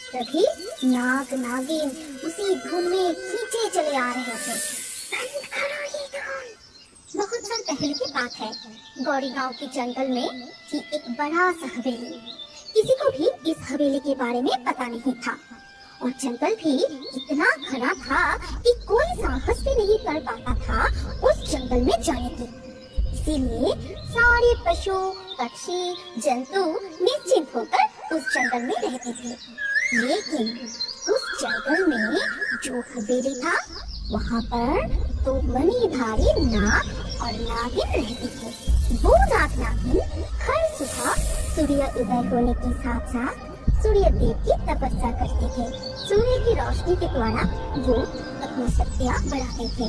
तभी नाग नागिन उसी धुन में खींचे चले आ रहे थे। बंद करो ये धुन। बहुत साल पहले की बात है। गौरी गांव के जंगल में थी एक बड़ा सा हवेली। किसी को भी इस हवेली के बारे में पता नहीं था और जंगल भी इतना घना था कि कोई साहस भी नहीं कर पाता था उस जंगल में जाने की। इसीलिए सारे पशु पक्षी जंतु निश्चिंत होकर उस जंगल में रहते थे। लेकिन उस जंगल में जो हवेली था वहाँ पर तो मणिधारी नाग और नागिन रहती थी। वो नाग नागिन हर सुबह सूर्य उदय होने के साथ साथ सूर्य देव की तपस्या करते थे। सूर्य की रोशनी के द्वारा वो अपनी शक्तियाँ बढ़ाते थे।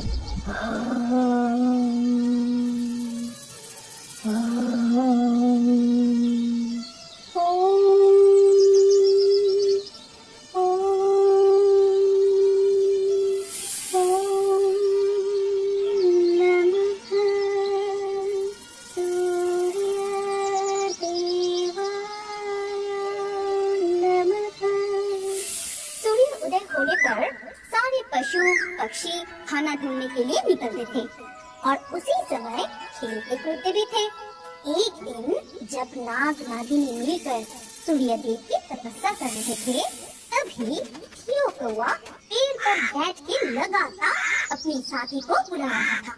पशु पक्षी खाना ढूंढने के लिए निकलते थे और उसी समय खेलते कूदते भी थे। एक दिन जब नाग नागिनी मिलकर सूर्य देव की तपस्या कर रहे थे, तभी खियो कौवा पेड़ पर बैठ के लगातार अपनी साथी को बुला रहा था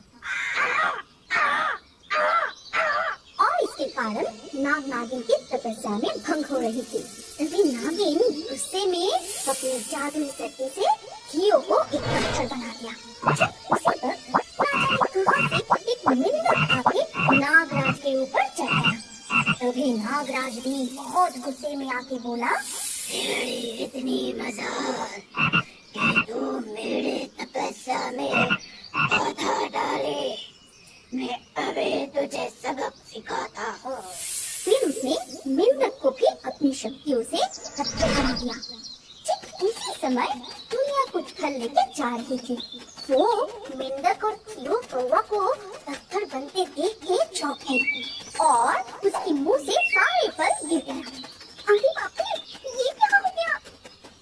और इसके कारण नाग नागिन की तपस्या में भंग हो रही थी। तभी नागिन गुस्से में अपनी जादुई शक्ति से खियो को एक पत्थर बना दिया। उसी पर एक मेंढक आके नागराज के ऊपर चढ़ गया। तभी नागराज भी बहुत गुस्से में आके बोला, तेरी इतनी मजाल कि तू मेरे तपस्या में बाधा डाले, मैं अबे तुझे सबक सिखाता हूँ। फिर उसने मेंढक को भी अपनी शक्तियों से पत्थर बना दिया। ठीक उसी समय दुनिया कुछ फल लेके जा रही थी। वो मेंढक और खियो कौवा को पत्थर बनते देख के चौंक गई और उसके मुंह से सारे फल गिर गए। अरे बाप रे, ये क्या हो गया?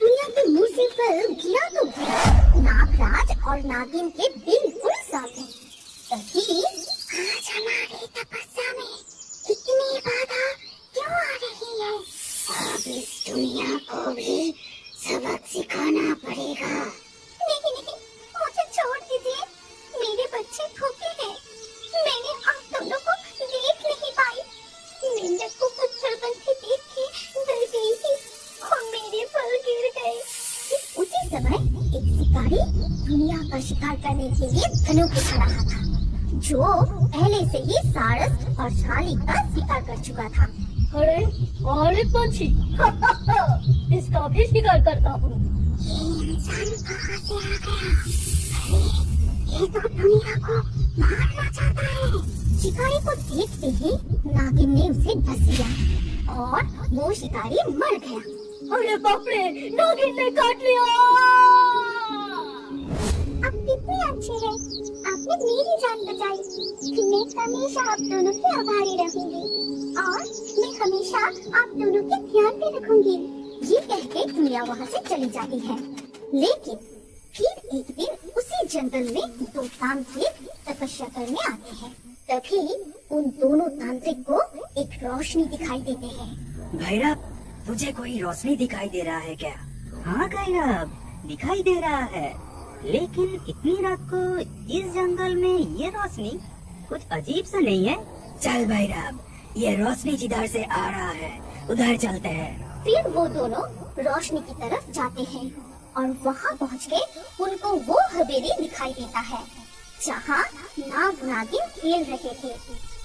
दुनिया के मुंह से फल गिरा तो गिरा, नागराज और नागिन के बिल्कुल सामने। तभी आज हमारी तपस्या में इतनी बाधा क्यों आ रही है? अब इस दुनिया को भी सबक सिखाना पड़ेगा। नहीं नहीं, मुझे छोड़ दीजिए, मेरे बच्चे भूखे हैं। मैंने आप दोनों को देख नहीं पाई। मेंढक को पत्थर बनते देख के डर गई थी और मेरे फल गिर गए। उसी समय एक शिकारी दुनिया का शिकार करने के लिए धनुक उठा रहा था, जो पहले से ही सारस और शालिक का शिकार कर चुका था। अरे और एक पंछी इसका भी शिकार करता हूँ। ये इंसान कहाँ से आ गया? अरे ये तो दुनिया को मारना चाहता है। शिकारी को देखते ही नागिन ने उसे डस लिया और वो शिकारी मर गया। अरे बाप रे, नागिन ने काट लिया। आप कितने अच्छे हैं, आपने मेरी जान बचाई। मैं हमेशा आप दोनों की आभारी रहूंगी और मैं हमेशा आप दोनों के ध्यान में रखूंगी। ये कह के दुनिया वहाँ से चली जाती है। लेकिन फिर एक दिन उसी जंगल में दो तांत्रिक तपस्या करने आते हैं। तभी उन दोनों तांत्रिक को एक रोशनी दिखाई देते हैं। भैरव, तुझे कोई रोशनी दिखाई दे रहा है क्या? हाँ भैरव, दिखाई दे रहा है, लेकिन इतनी रात को इस जंगल में ये रोशनी कुछ अजीब सा नहीं है? चल भैरव, ये रोशनी जिधर से आ रहा है उधर चलते हैं। फिर वो दोनों रोशनी की तरफ जाते हैं और वहाँ पहुँच के उनको वो हवेली दिखाई देता है जहाँ नाग नागिन खेल रहे थे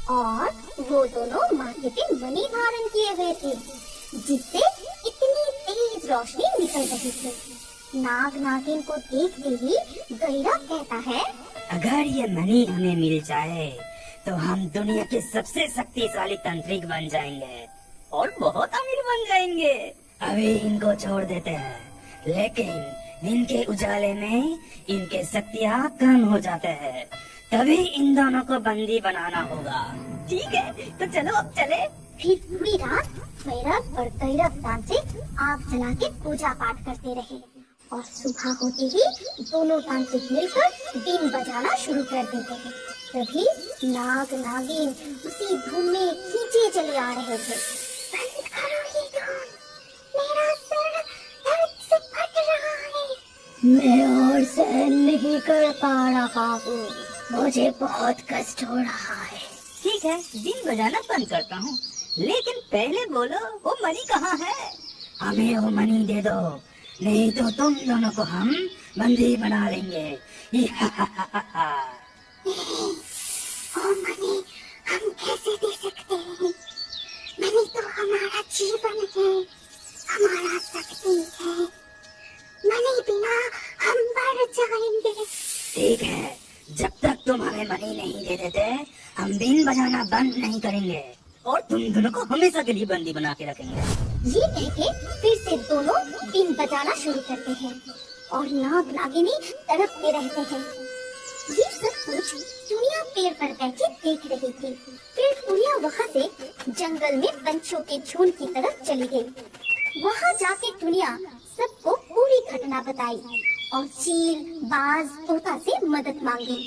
और वो दोनों माथे पे मणि धारण किए हुए थे, जिससे इतनी तेज रोशनी निकल रही थी। नाग नागिन को देखते ही गैरा कहता है, अगर ये मणि हमें मिल जाए तो हम दुनिया के सबसे शक्तिशाली तांत्रिक बन जाएंगे और बहुत अमीर बन जाएंगे। अभी इनको छोड़ देते हैं, लेकिन इनके उजाले में इनके शक्तियाँ कम हो जाते हैं, तभी इन दोनों को बंदी बनाना होगा। ठीक है, तो चलो अब चले। फिर पूरी रात भैरव और कैरव तांत्रिक आग जला के पूजा पाठ करते रहे और सुबह होते ही दोनों तांत्रिक मिलकर बीन बजाना शुरू कर देते हैं। तभी नाग नागिन उसी धुन में खींचे चले आ रहे थे। बंद करो ये धुन, मेरा सर दर्द से फट रहा है। मैं और सहन नहीं कर पा रहा हूँ, मुझे बहुत कष्ट हो रहा है। ठीक है, बीन बजाना बंद करता हूँ, लेकिन पहले बोलो वो मणि कहाँ है? हमें वो मणि दे दो, नहीं तो तुम दोनों को हम बंदी बना लेंगे। ओ मणि हम कैसे दे सकते हैं? मणि तो हमारा जीवन है, हमारा शक्ति है। मणि बिना हम मर जाएंगे। ठीक है, जब तक तुम हमें मणि नहीं दे देते हम बीन बजाना बंद नहीं करेंगे और तुम दोनों को हमेशा के लिए बंदी बना के रखेंगे। ये कह के फिर से दोनों बीन बजाना शुरू करते हैं और नाग नागिनी तड़पते रहते हैं। ये सब कुछ टुनिया पेड़ पर बैठी देख रही थी। फिर टुनिया वहाँ से जंगल में पंछियों के झुंड की तरफ चली गई। वहाँ जाके टुनिया सबको पूरी घटना बताई और चील, बाज, तोता से मदद मांगी।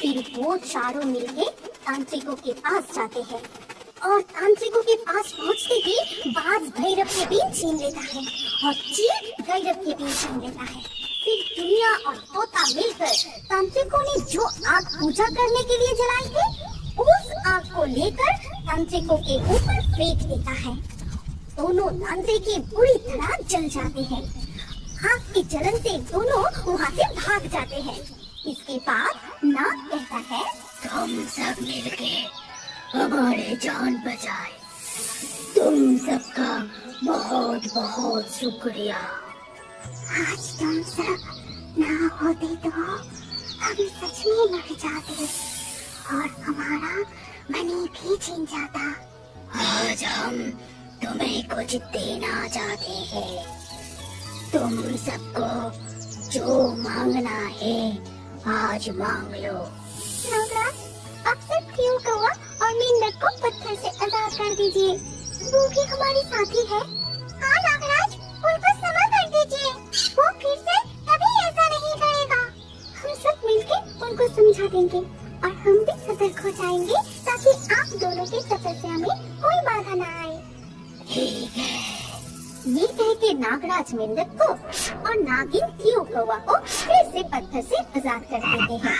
फिर वो चारों मिलके तांत्रिकों के पास जाते हैं और तांत्रिकों के पास पहुंचते ही बाज भैरव के बीन छीन लेता है और चील भैरव के बीन छीन लेता है। फिर टुनिया और तोता मिलकर तांत्रिकों ने जो आग पूजा करने के लिए जलाई थी, उस आग को लेकर तांत्रिकों के ऊपर फेंक देता है। दोनों तांत्रिक बुरी तरह जल जाते हैं। आग के जलन से दोनों वहाँ से भाग जाते हैं। इसके बाद नाग कहता है, तुम सब मिलके हमारे जान बचाए, तुम सबका बहुत बहुत शुक्रिया। आज तुम सब ना होते तो हम सच में मर जाते और हमारा मणि भी छीन जाता। आज हम तुम्हें कुछ देना चाहते हैं, तुम सबको जो मांगना है आज मांग लो। नागराज, आप सब क्यों कौवा और मेंढक को पत्थर से आजाद कर दीजिए, वो भी हमारे साथी है। हाँ नागराज, उनको क्षमा कर दीजिए, वो फिर से कभी ऐसा नहीं करेगा। हम सब मिलके उनको समझा देंगे और हम भी सतर्क हो जाएंगे ताकि आप दोनों की तपस्या में कोई बाधा न आए। ठीक है। ये कह के नागराज मेंढक को और नागिन क्यों कौवा को फिर से पत्थर से आजाद कर देते हैं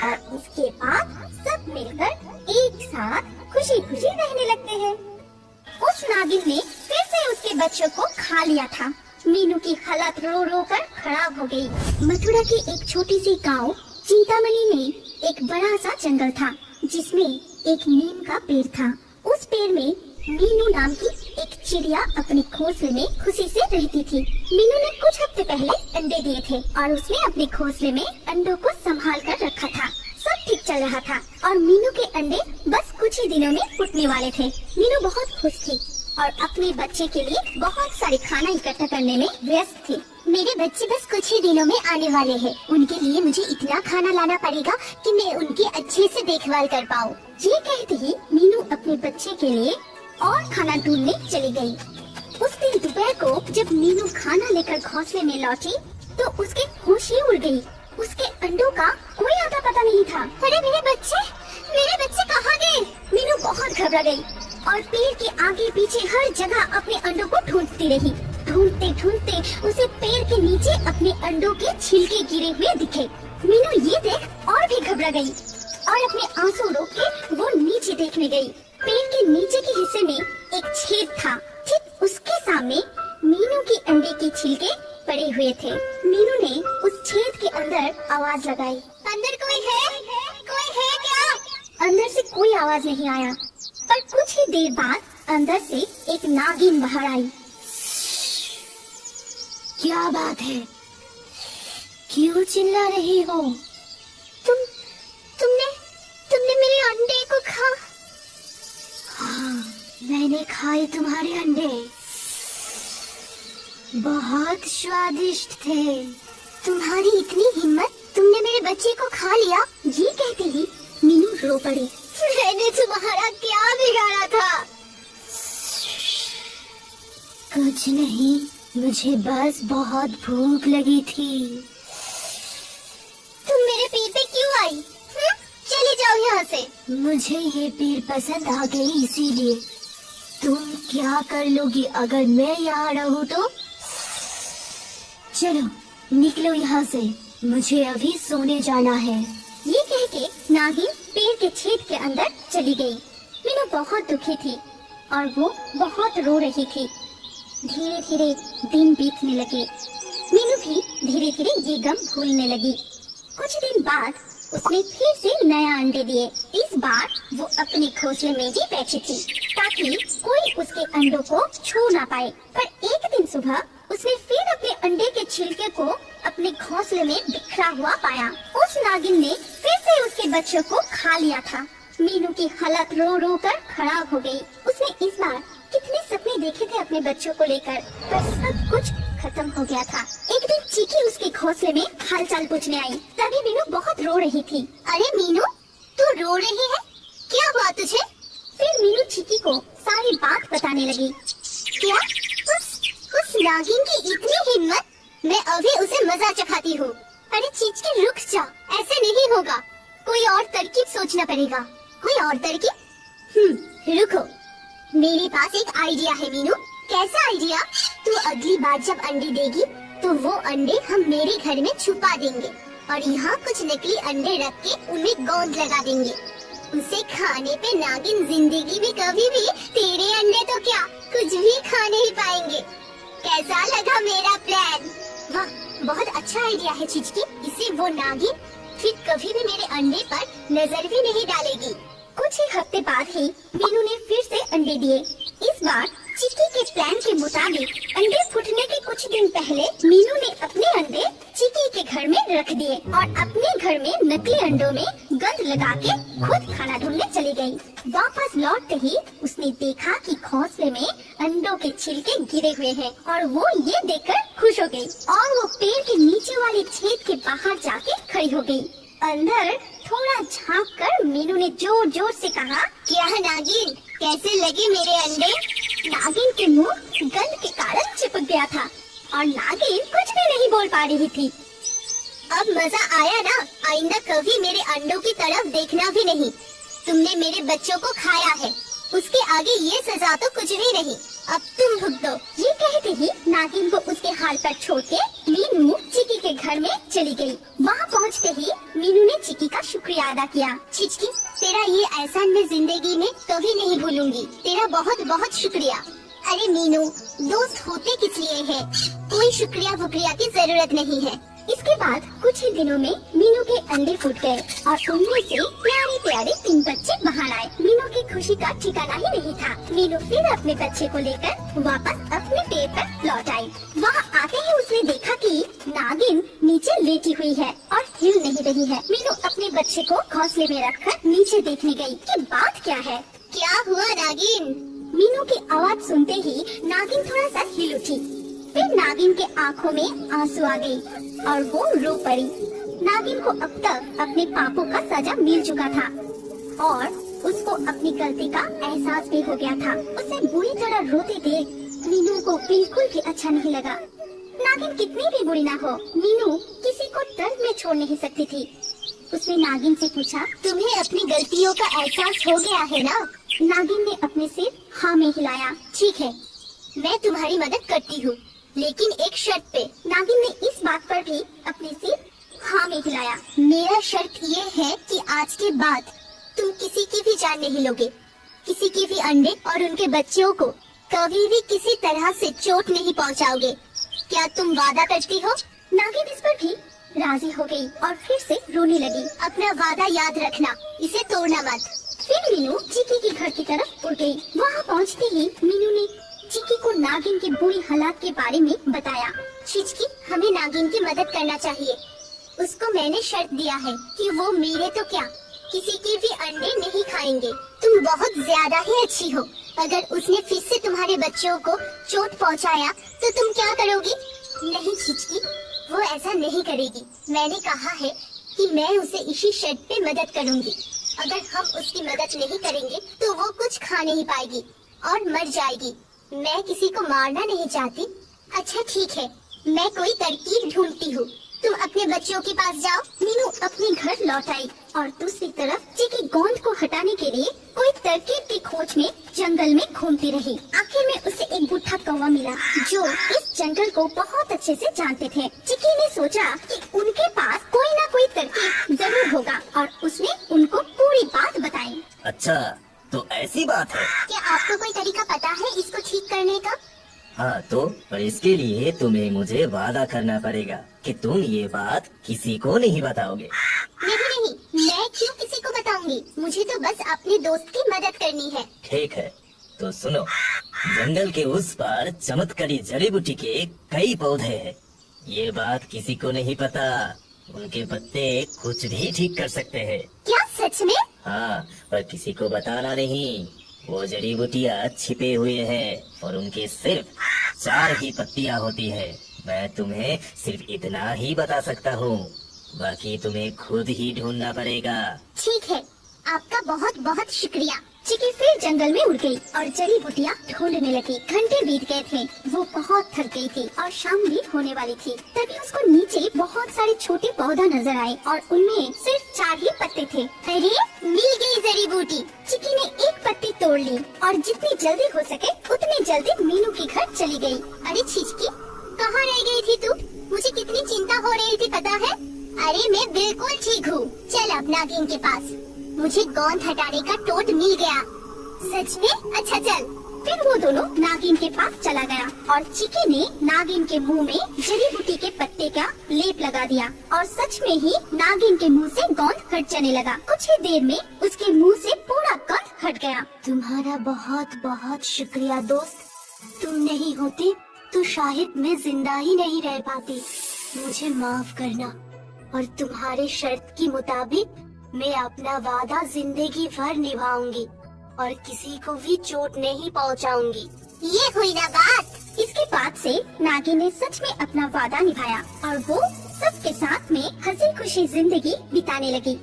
और उसके बाद सब मिलकर एक साथ खुशी खुशी रहने लगते हैं। उस नागिन ने फिर से उसके बच्चों को खा लिया था। मीनू की हालत रो रो कर खराब हो गई। मथुरा की एक छोटी सी गांव चिंतामणि में एक बड़ा सा जंगल था जिसमें एक नीम का पेड़ था। उस पेड़ में मीनू नाम की एक चिड़िया अपने घोंसले में खुशी से रहती थी। मीनू ने कुछ हफ्ते पहले अंडे दिए थे और उसने अपने घोंसले में अंडों को संभाल कर रखा था। सब ठीक चल रहा था और मीनू के अंडे बस कुछ ही दिनों में फूटने वाले थे। मीनू बहुत खुश थी और अपने बच्चे के लिए बहुत सारे खाना इकट्ठा करने में व्यस्त थी। मेरे बच्चे बस कुछ ही दिनों में आने वाले हैं, उनके लिए मुझे इतना खाना लाना पड़ेगा कि मैं उनकी अच्छे से देखभाल कर पाऊँ। ये कहते ही मीनू अपने बच्चे के लिए और खाना ढूंढने चली गई। उस दिन दोपहर को जब मीनू खाना लेकर घोंसले में लौटी तो उसके होश ही उड़ गई। उसके अंडों का कोई आता पता नहीं था। अरे मेरे बच्चे कहाँ गए? मीनू बहुत घबरा गई और पेड़ के आगे पीछे हर जगह अपने अंडों को ढूंढती रही। ढूंढते ढूंढते उसे पेड़ के नीचे अपने अंडों के छिलके गिरे हुए दिखे। मीनू ये देख और भी घबरा गई और अपने आंसू रोक के वो नीचे देखने गई। पेड़ के नीचे के हिस्से में एक छेद था। ठीक उसके सामने मीनू की अंडे के छिलके पड़े हुए थे। मीनू ने उस छेद के अंदर आवाज लगाई, अंदर कोई है क्या? अंदर से कोई आवाज नहीं आया, पर कुछ ही देर बाद अंदर से एक नागिन बाहर आई। क्या बात है? क्यों चिल्ला रही हो? तुमने मेरे अंडे को खा? हाँ, मैंने खाए तुम्हारे अंडे, बहुत स्वादिष्ट थे। तुम्हारी इतनी हिम्मत, तुमने मेरे बच्चे को खा लिया? ये कहते ही मीनू रो पड़ी। मैंने तुम्हारा क्या बिगाड़ा था? कुछ नहीं, मुझे बस बहुत भूख लगी थी। तुम मेरे पेड़ पे क्यों आई? चले जाओ यहाँ से। मुझे ये पेड़ पसंद आ गई इसीलिए। तुम क्या कर लोगी अगर मैं यहाँ रहूँ तो? चलो निकलो यहाँ से, मुझे अभी सोने जाना है। ये कह के नागिन पेड़ के छेद के अंदर चली गई। मीनू बहुत दुखी थी और वो बहुत रो रही थी। धीरे धीरे दिन बीतने लगे। मीनू भी धीरे धीरे ये गम भूलने लगी। कुछ दिन बाद उसने फिर से नया अंडे दिए। इस बार वो अपने घोंसले में ही बैठी थी ताकि कोई उसके अंडों को छू ना पाए। पर एक दिन सुबह उसने फिर अपने अंडे के छिलके को अपने घोंसले में बिखरा हुआ पाया। उस नागिन ने फिर से उसके बच्चों को खा लिया था। मीनू की हालत रो रो कर खराब हो गई। उसने इस बार कितने सपने देखे थे अपने बच्चों को लेकर, पर सब कुछ खत्म हो गया था। एक दिन चीकी उसके घोंसले में हालचाल पूछने आई। तभी मीनू बहुत रो रही थी। अरे मीनू, तू रो रही है, क्या हुआ तुझे? फिर मीनू चीकी को सारी बात बताने लगी। क्या? उस नागिन की इतनी हिम्मत, मैं अभी उसे मजा चखाती हूँ। अरे चीची रुक जा, ऐसे नहीं होगा, कोई और तरकीब सोचना पड़ेगा। कोई और तरकीब? रुको, मेरे पास एक आइडिया है मीनू। कैसा आइडिया? तू अगली बार जब अंडे देगी तो वो अंडे हम मेरे घर में छुपा देंगे और यहाँ कुछ नकली अंडे रख के उनमें गोंद लगा देंगे। उसे खाने पे नागिन जिंदगी में कभी भी तेरे अंडे तो क्या कुछ भी खा नहीं पाएंगे। कैसा लगा मेरा प्लान? वाह, बहुत अच्छा आइडिया है चिचकी। इससे वो नागिन फिर कभी भी मेरे अंडे पर नजर भी नहीं डालेगी। कुछ ही हफ्ते बाद ही मीनू ने फिर से अंडे दिए। इस बार चिक्की के प्लान के मुताबिक अंडे फूटने के कुछ दिन पहले मीनू ने अपने अंडे चिक्की के घर में रख दिए और अपने घर में नकली अंडों में गंद लगा के खुद खाना ढूंढने चली गई। वापस लौटते ही उसने देखा कि घोंसले में अंडों के छिलके गिरे हुए हैं और वो ये देखकर खुश हो गई और वो पेड़ के नीचे वाले छेद के बाहर जाके खड़ी हो गई। अंदर थोड़ा झांक कर मीनू ने जोर जोर से कहा, क्या है नागिन, कैसे लगे मेरे अंडे? नागिन के मुंह गंद के कारण चिपक गया था और नागिन कुछ भी नहीं बोल पा रही थी। अब मजा आया ना? आइंदा कभी मेरे अंडों की तरफ देखना भी नहीं। तुमने मेरे बच्चों को खाया है, उसके आगे ये सजा तो कुछ भी नहीं। अब तुम भुगतो। ये कहते ही नागिन को उसके हाल पर छोड़ के मीनू चिकी के घर में चली गई। वहाँ पहुँचते ही मीनू ने चिकी का शुक्रिया अदा किया। चिचकी, तेरा ये एहसान मैं जिंदगी में कभी नहीं भूलूंगी। तेरा बहुत बहुत शुक्रिया। अरे मीनू, दोस्त होते किस लिए है? कोई शुक्रिया वुक्रिया की जरूरत नहीं है। इसके बाद कुछ ही दिनों में मीनू के अंडे फूट गए और उनमें से प्यारे प्यारे 3 बच्चे बाहर आए। मीनू की खुशी का ठिकाना ही नहीं था। मीनू फिर अपने बच्चे को लेकर वापस अपने पेड़ पर लौट आई। वहाँ आते ही उसने देखा कि नागिन नीचे लेटी हुई है और हिल नहीं रही है। मीनू अपने बच्चे को घोंसले में रखकर नीचे देखने गई कि बात क्या है। क्या हुआ नागिन? मीनू की आवाज सुनते ही नागिन थोड़ा सा हिल उठी। फिर नागिन के आँखों में आंसू आ गई और वो रो पड़ी। नागिन को अब तक अपने पापों का सजा मिल चुका था और उसको अपनी गलती का एहसास भी हो गया था। उसे बुरी तरह रोते देख मीनू को बिल्कुल भी अच्छा नहीं लगा। नागिन कितनी भी बुरी ना हो, मीनू किसी को दर्द में छोड़ नहीं सकती थी। उसने नागिन से पूछा, तुम्हें अपनी गलतियों का एहसास हो गया है ना? नागिन ने अपने सिर हाँ में हिलाया। ठीक है, मैं तुम्हारी मदद करती हूँ, लेकिन एक शर्त पे। नागिन ने इस बात पर भी अपने सिर हाँ में हिलाया। मेरा शर्त ये है कि आज के बाद तुम किसी की भी जान नहीं लोगे, किसी की भी अंडे और उनके बच्चों को कभी भी किसी तरह से चोट नहीं पहुंचाओगे। क्या तुम वादा करती हो? नागिन इस पर भी राजी हो गई और फिर से रोने लगी। अपना वादा याद रखना, इसे तोड़ना मत। फिर मीनू चिकी के घर की तरफ उड़ गई। वहाँ पहुँचते ही मीनू ने चिकी को नागिन की बुरी हालात के बारे में बताया। चिचकी, हमें नागिन की मदद करना चाहिए। उसको मैंने शर्त दिया है कि वो मेरे तो क्या किसी के भी अंडे नहीं खाएंगे। तुम बहुत ज्यादा ही अच्छी हो। अगर उसने फिर से तुम्हारे बच्चों को चोट पहुंचाया तो तुम क्या करोगी? नहीं चिचकी, वो ऐसा नहीं करेगी। मैंने कहा है कि मैं उसे इसी शर्त पे मदद करूंगी। अगर हम उसकी मदद नहीं करेंगे तो वो कुछ खा नहीं पाएगी और मर जाएगी। मैं किसी को मारना नहीं चाहती। अच्छा ठीक है, मैं कोई तरकीब ढूंढती हूँ। तुम अपने बच्चों के पास जाओ। मीनू अपने घर लौट आई और दूसरी तरफ चिकी गोंद को हटाने के लिए कोई तरकीब की खोज में जंगल में घूमती रही। आखिर में उसे एक बूढ़ा कौवा मिला जो इस जंगल को बहुत अच्छे से जानते थे। चिकी ने सोचा कि उनके पास कोई ना कोई तरकीब जरूर होगा और उसने उनको पूरी बात बताई। अच्छा, तो ऐसी बात है। क्या आपको कोई तरीका पता है इसको ठीक करने का? हाँ तो, पर इसके लिए तुम्हें मुझे वादा करना पड़ेगा कि तुम ये बात किसी को नहीं बताओगे। नहीं, मैं क्यों किसी को बताऊंगी? मुझे तो बस अपने दोस्त की मदद करनी है। ठीक है, तो सुनो। जंगल के उस पार चमत्कारी जड़ी बूटी के कई पौधे हैं। ये बात किसी को नहीं पता। उनके पत्ते कुछ भी ठीक कर सकते हैं। क्या सच में? हाँ, पर किसी को बताना नहीं। वो जड़ी बूटियाँ छिपे हुए हैं और उनके सिर्फ 4 ही पत्तियाँ होती है। मैं तुम्हें सिर्फ इतना ही बता सकता हूँ, बाकी तुम्हें खुद ही ढूंढना पड़ेगा। ठीक है, आपका बहुत बहुत शुक्रिया। चिकी फिर जंगल में उड़ गई और जड़ी बूटियाँ ढूंढने लगी। घंटे बीत गए थे, वो बहुत थक गई थी और शाम भी होने वाली थी। तभी उसको नीचे बहुत सारे छोटे पौधा नजर आए और उनमें सिर्फ 4 ही पत्ते थे। अरे, मिल गई जड़ी बूटी। चिकी ने एक पत्ती तोड़ ली और जितनी जल्दी हो सके उतनी जल्दी मीनू के घर चली गई। अरे छिचकी, कहाँ रह गई थी तू? मुझे कितनी चिंता हो रही थी पता है? अरे मैं बिल्कुल ठीक हूँ। चल अब नागिन के पास। मुझे गोंद हटाने का टोट मिल गया। सच में? अच्छा चल। फिर वो दोनों नागिन के पास चला गया और चिकी ने नागिन के मुंह में जड़ी बूटी के पत्ते का लेप लगा दिया और सच में ही नागिन के मुंह से गोंद हट जाने लगा। कुछ ही देर में उसके मुंह से पूरा गोंद हट गया। तुम्हारा बहुत बहुत शुक्रिया दोस्त। तुम नहीं होती तो शायद मैं जिंदा ही नहीं रह पाती। मुझे माफ करना और तुम्हारे शर्त के मुताबिक मैं अपना वादा जिंदगी भर निभाऊंगी और किसी को भी चोट नहीं पहुंचाऊंगी। ये हुई ना बात। इसके बाद से नागिन ने सच में अपना वादा निभाया और वो सबके साथ में हंसी खुशी जिंदगी बिताने लगी।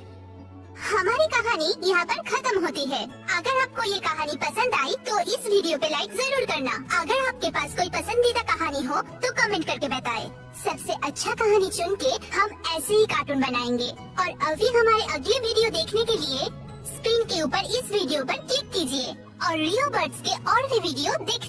हमारी कहानी यहाँ पर खत्म होती है। अगर आपको ये कहानी पसंद आई तो इस वीडियो पे लाइक जरूर करना। अगर आपके पास कोई पसंदीदा कहानी हो तो कमेंट करके बताएं। सबसे अच्छा कहानी चुन के हम ऐसे ही कार्टून बनाएंगे। और अभी हमारे अगले वीडियो देखने के लिए स्क्रीन के ऊपर इस वीडियो पर क्लिक कीजिए और रियो बर्ड्स के और भी वीडियो देख